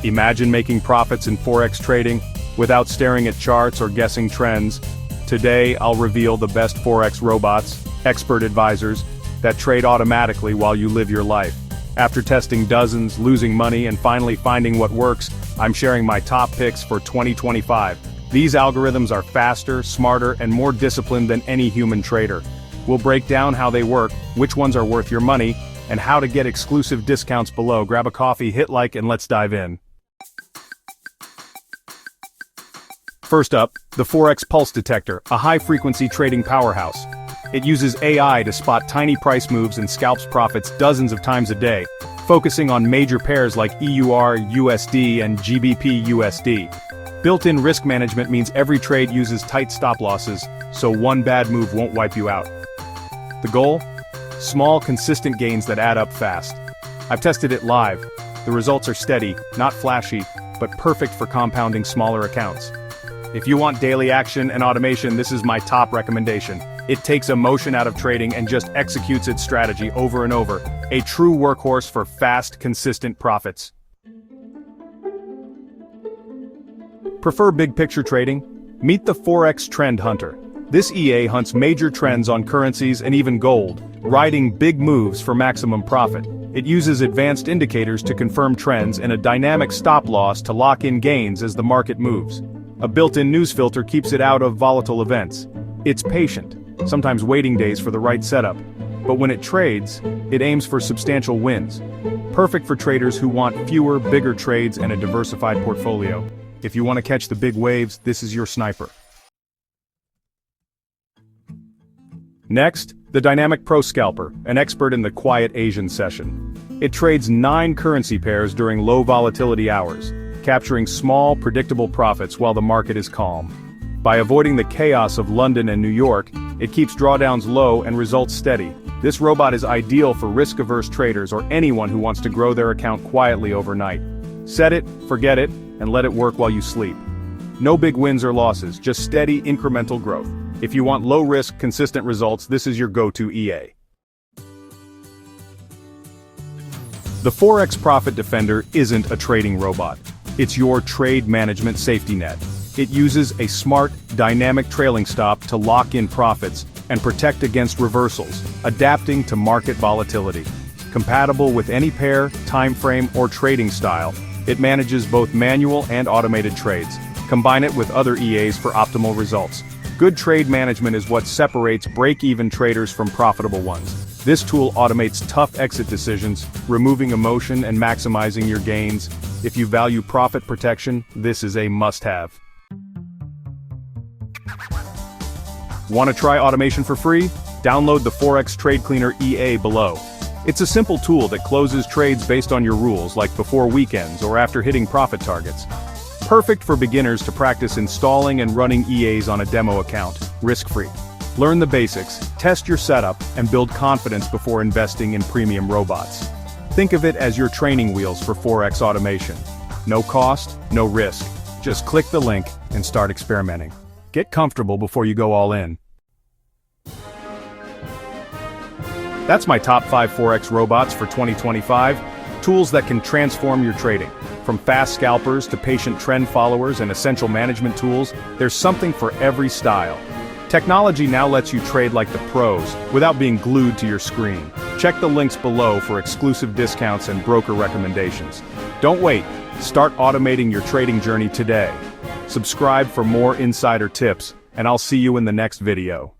Imagine making profits in Forex trading without staring at charts or guessing trends. Today, I'll reveal the best Forex robots, expert advisors, that trade automatically while you live your life. After testing dozens, losing money, and finally finding what works, I'm sharing my top picks for 2025. These algorithms are faster, smarter, and more disciplined than any human trader. We'll break down how they work, which ones are worth your money, and how to get exclusive discounts below. Grab a coffee, hit like, and let's dive in. First up, the Forex Pulse Detector, a high-frequency trading powerhouse. It uses AI to spot tiny price moves and scalps profits dozens of times a day, focusing on major pairs like EUR, USD, and GBP USD. Built-in risk management means every trade uses tight stop losses, so one bad move won't wipe you out. The goal? Small, consistent gains that add up fast. I've tested it live. The results are steady, not flashy, but perfect for compounding smaller accounts. If you want daily action and automation, this is my top recommendation. It takes emotion out of trading and just executes its strategy over and over. A true workhorse for fast, consistent profits. Prefer big picture trading? Meet the Forex Trend Hunter. This EA hunts major trends on currencies and even gold, riding big moves for maximum profit. It uses advanced indicators to confirm trends and a dynamic stop loss to lock in gains as the market moves. A built-in news filter keeps it out of volatile events. It's patient, sometimes waiting days for the right setup. But when it trades, it aims for substantial wins. Perfect for traders who want fewer, bigger trades and a diversified portfolio. If you want to catch the big waves, this is your sniper. Next, the Dynamic Pro Scalper, an expert in the quiet Asian session. It trades 9 currency pairs during low volatility hours, capturing small, predictable profits while the market is calm. By avoiding the chaos of London and New York, it keeps drawdowns low and results steady. This robot is ideal for risk-averse traders or anyone who wants to grow their account quietly overnight. Set it, forget it, and let it work while you sleep. No big wins or losses, just steady, incremental growth. If you want low-risk, consistent results, this is your go-to EA. The Forex Profit Defender isn't a trading robot. It's your trade management safety net. It uses a smart, dynamic trailing stop to lock in profits and protect against reversals, adapting to market volatility. Compatible with any pair, time frame, or trading style, it manages both manual and automated trades. Combine it with other EAs for optimal results. Good trade management is what separates break-even traders from profitable ones. This tool automates tough exit decisions, removing emotion and maximizing your gains. If you value profit protection, this is a must-have. Want to try automation for free? Download the Forex Trade Cleaner EA below. It's a simple tool that closes trades based on your rules, like before weekends or after hitting profit targets. Perfect for beginners to practice installing and running EAs on a demo account, risk-free. Learn the basics, test your setup, and build confidence before investing in premium robots. Think of it as your training wheels for Forex automation. No cost, no risk. Just click the link and start experimenting. Get comfortable before you go all in. That's my top 5 Forex robots for 2025. Tools that can transform your trading. From fast scalpers to patient trend followers and essential management tools, there's something for every style. Technology now lets you trade like the pros, without being glued to your screen. Check the links below for exclusive discounts and broker recommendations. Don't wait, start automating your trading journey today. Subscribe for more insider tips, and I'll see you in the next video.